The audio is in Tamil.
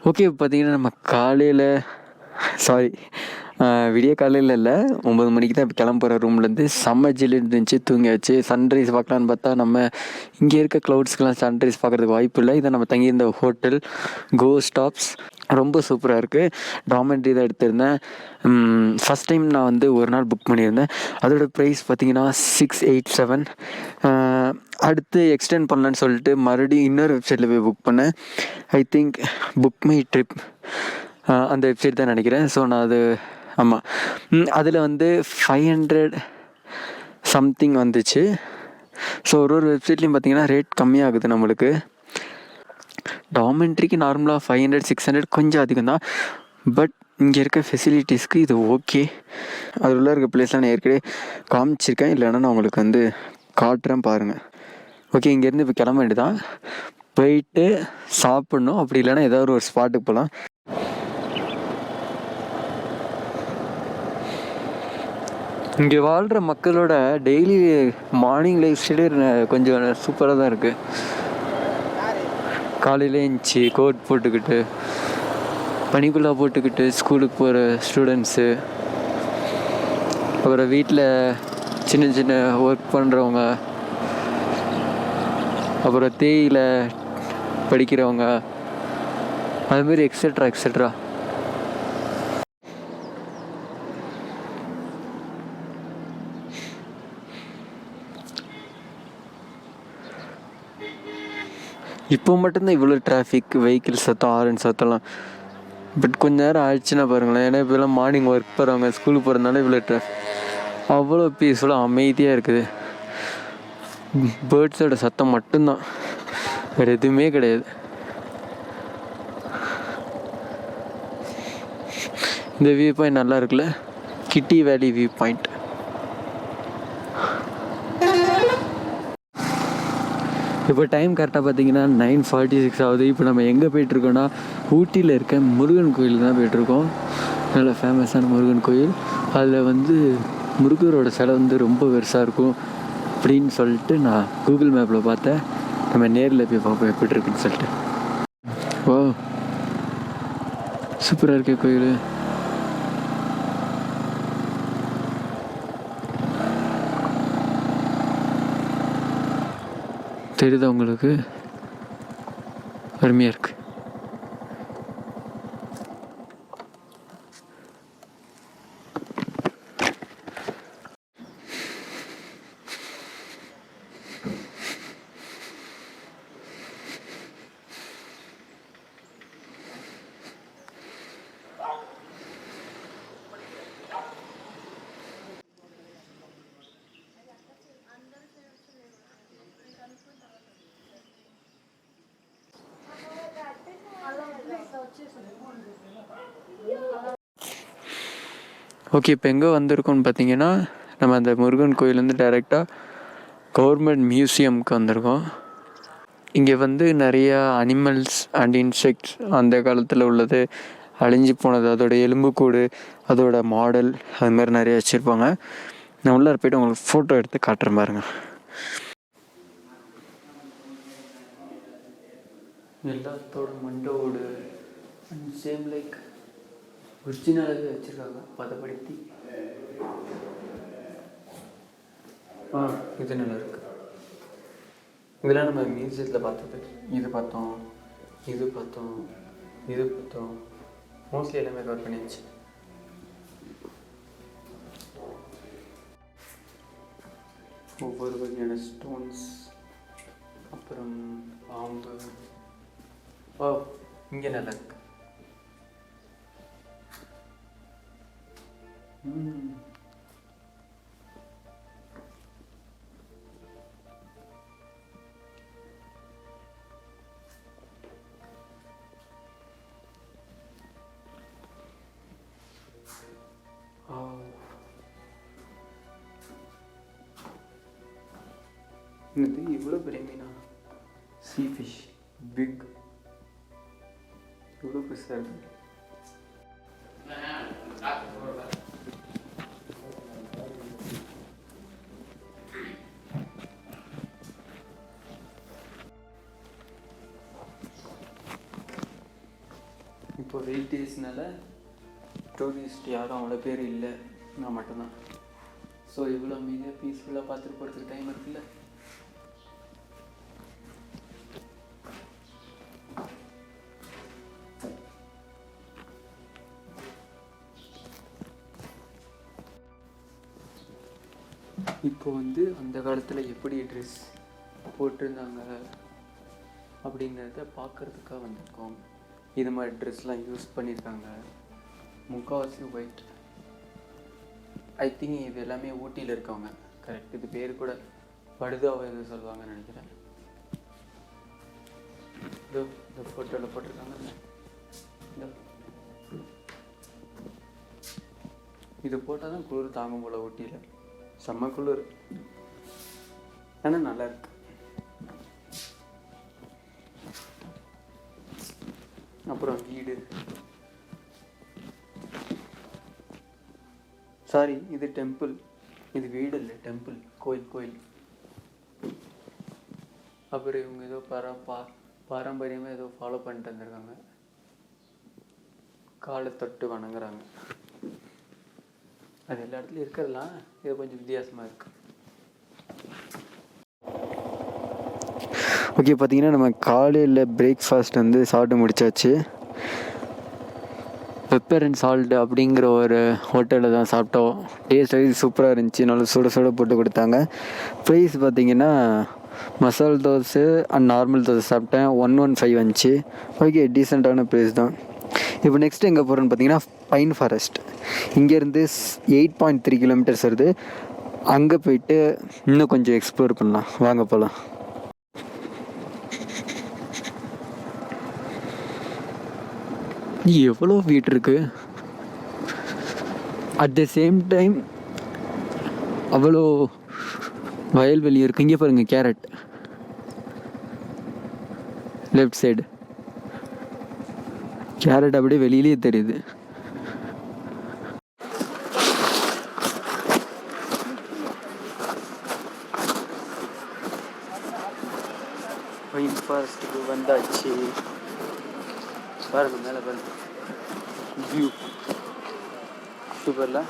ஓகே, பார்த்தீங்கன்னா நம்ம காலையில் சாரி விடிய காலையில் இல்லை, 9 மணிக்கு தான் இப்போ கிளம்புற ரூம்லேருந்து. செம்ம ஜில்லுன்னு இருந்துச்சு, தூங்கியாச்சு. சன்ரைஸ் பார்க்கலான்னு பார்த்தா நம்ம இங்கே இருக்க க்ளவுட்ஸ்க்கெலாம் சன்ரைஸ் பார்க்குறதுக்கு வாய்ப்பு இல்லை. இதை நம்ம தங்கியிருந்த ஹோட்டல் கோ ஸ்டாப்ஸ் ரொம்ப சூப்பராக இருக்குது. டாமெண்ட்ரி தான் எடுத்திருந்தேன். ஃபஸ்ட் டைம் நான் வந்து ஒரு நாள் புக் பண்ணியிருந்தேன். அதோடய ப்ரைஸ் பார்த்திங்கன்னா 687. அடுத்து எக்ஸ்டெண்ட் பண்ணலான்னு சொல்லிட்டு மறுபடியும் இன்னொரு வெப்சைட்டில் போய் புக் பண்ணேன். I think book my trip அந்த வெப்சைட் தான் நினைக்கிறேன். ஸோ நான் அது ஆமாம், அதில் வந்து 500 சம்திங் வந்துச்சு. ஸோ ஒரு வெப்சைட்லேயும் பார்த்திங்கன்னா ரேட் கம்மியாகுது நம்மளுக்கு. டாமெண்ட்ரிக்கு நார்மலாக 500 600 கொஞ்சம் அதிகம் தான். பட் இங்கே இருக்க ஃபெசிலிட்டிஸ்க்கு இது ஓகே. அது உள்ள இருக்க பிளேஸ்லாம் நான் ஏற்கனவே காமிச்சிருக்கேன், இல்லைன்னா நான் உங்களுக்கு வந்து காட்டுறேன் பாருங்கள். ஓகே, இங்கேருந்து இப்போ கிளம்ப வேண்டியதான். போயிட்டு சாப்பிட்ணும், அப்படி இல்லைன்னா ஏதாவது ஒரு ஸ்பாட்டுக்கு போகலாம். இங்கே வாழ்கிற மக்களோட டெய்லி மார்னிங் லைஃப் ஸ்டைலே கொஞ்சம் சூப்பராக தான் இருக்குது. காலையில் எழுந்துச்சி கோட் போட்டுக்கிட்டு பனிக்குள்ளா போட்டுக்கிட்டு ஸ்கூலுக்கு போகிற ஸ்டூடெண்ட்ஸு, அப்புறம் வீட்டில் சின்ன சின்ன ஒர்க் பண்ணுறவங்க, அப்புறம் தேயில படிக்கிறவங்க, அதுமாரி எக்ஸெட்ரா எக்ஸெட்ரா. இப்போ மட்டும்தான் இவ்வளோ டிராஃபிக், வெஹிக்கிள் சத்தம், ஆரன் சத்தம்லாம். பட் கொஞ்ச நேரம் ஆயிடுச்சுன்னா பாருங்களேன். ஏன்னா இப்போலாம் மார்னிங் ஒர்க் போகிறவங்க, ஸ்கூலுக்கு போகிறதுனால இவ்வளோ டிராஃபிக். அவ்வளோ பீஸ்ஃபுல்லாக அமைதியாக இருக்குது. பேர்ட்ஸோட சத்தம் மட்டும்தான், வேறு எதுவுமே கிடையாது. இந்த வியூ பாயிண்ட் நல்லா இருக்குல்ல, கிட்டி வேலி வியூ பாயிண்ட். இப்போ டைம் கரெக்டாக பார்த்தீங்கன்னா 9:46 ஆகுது. இப்போ நம்ம எங்கே போயிட்டுருக்கோன்னா ஊட்டியில் இருக்க முருகன் கோயில் தான் போயிட்டுருக்கோம். நல்ல ஃபேமஸான முருகன் கோயில். அதில் வந்து முருகரோட சிலை வந்து ரொம்ப பெருசாக இருக்கும் அப்படின்னு சொல்லிட்டு நான் கூகுள் மேப்பில் பார்த்தேன். நம்ம நேரில் போய் பார்ப்போம் எப்படி இருக்குன்னு சொல்லிட்டு. ஓ, சூப்பராக இருக்கே கோயில். தெரியுதா உங்களுக்கு? அருமையாக இருக்குது. ஓகே, இப்போ எங்கே வந்திருக்கோம்னு பார்த்தீங்கன்னா, நம்ம அந்த முருகன் கோயிலேருந்து டைரெக்டாக கவர்மெண்ட் மியூசியம்க்கு வந்திருக்கோம். இங்கே வந்து நிறையா அனிமல்ஸ் அண்ட் இன்செக்ட்ஸ், அந்த காலத்தில் உள்ளது, அழிஞ்சு போனது, அதோட எலும்புக்கூடு, அதோட மாடல், அது மாதிரி நிறையா வச்சுருப்பாங்க. நான் உள்ளே போய்ட்டு உங்களுக்கு ஃபோட்டோ எடுத்து காட்டுறேன் பாருங்க. எல்லாத்தோட மண்டோடு சேம் லைக் ஒரிஜினலாகவே வச்சுருக்காங்க, பதப்படுத்தி. இது நல்லா இருக்கு. இதெல்லாம் நம்ம மியூசியத்தில் பார்த்தது. இது பார்த்தோம், இது பார்த்தோம், இது பார்த்தோம். மோஸ்ட்லி எல்லாமே கவர் பண்ணிடுச்சு. ஒவ்வொரு வகையான ஸ்டோன்ஸ், அப்புறம் பாம்பு. ஓ, இங்கே நல்லா இருக்கு. இது இவ்வளோ பெரிய மீனா? சீ ஃபிஷ், பிக், இவ்வளோ பெருசாக இருக்கு. இப்போ வெயிட் டேஸ்னால டூரிஸ்ட் யாரும் அவ்வளோ பேர் இல்லை, நான் மட்டும்தான். ஸோ இவ்வளோ அமைதியாக பீஸ்ஃபுல்லாக பார்த்துட்டு போகிறதுக்கு டைம் இருக்குல்ல. இப்போ அந்த காலத்தில் எப்படி ட்ரெஸ் போட்டிருந்தாங்க அப்படிங்கிறத பார்க்குறதுக்காக வந்திருக்கோம். இது மாதிரி ட்ரெஸ்லாம் யூஸ் பண்ணியிருக்காங்க, முக்கால்வாசி ஒயிட். ஐ திங்க் இது எல்லாமே ஊட்டியில் இருக்கவங்க, கரெக்ட். இது பேர் கூட படுதாவை எது சொல்லுவாங்கன்னு நினைக்கிறேன். இந்த ஃபோட்டோவில் போட்டிருக்காங்க. இது போட்டால் தான் குளிர் தாங்கும் போல். ஊட்டியில் செம்ம குளிர், ஆனால் நல்லா இருக்கு. அப்புறம் வீடு, சாரி இது டெம்பிள், இது வீடு இல்லை டெம்பிள், கோயில். அப்புறம் இவங்க ஏதோ பாரம்பரியமாக ஏதோ ஃபாலோ பண்ணிட்டு வந்திருக்காங்க, காலை தொட்டு வணங்குறாங்க. அது எல்லா இடத்துலையும் இருக்கிறதுலாம் இது கொஞ்சம் வித்தியாசமாக இருக்கு. ஓகே, பார்த்தீங்கன்னா நம்ம காலையில் பிரேக்ஃபாஸ்ட் சாப்பிட்டு முடித்தாச்சு. பெப்பர் அண்ட் சால்ட் அப்படிங்கிற ஒரு ஹோட்டலில் தான் சாப்பிட்டோம். டேஸ்ட் வைஸ் சூப்பராக இருந்துச்சு, நல்லா சுட போட்டு கொடுத்தாங்க. ப்ரைஸ் பார்த்திங்கன்னா மசால் தோசை அண்ட் நார்மல் தோசை சாப்பிட்டேன், 115 வந்துச்சு. ஓகே, டீசெண்டான ப்ரைஸ் தான். இப்போ நெக்ஸ்ட் எங்கே போகிறோன்னு பார்த்தீங்கன்னா பைன் ஃபாரஸ்ட். இங்கேருந்து 8.3 கிலோமீட்டர்ஸ் வருது. அங்கே போயிட்டு இன்னும் கொஞ்சம் எக்ஸ்ப்ளோர் பண்ணலாம், வாங்க போகலாம். எவ்வளோ வீடு இருக்குது, அட் த சேம் டைம் அவ்வளோ வயல்வெளி இருக்குது. இங்கே பாருங்கள், கேரட் லெஃப்ட் சைடு, கேரட் அப்படியே வெளியிலேயே தெரியுது. பைன் ஃபாரஸ்ட்டுக்கு வந்தாச்சு. பாருங்க மேலே பாருங்க, வியூ சூப்பர்ல.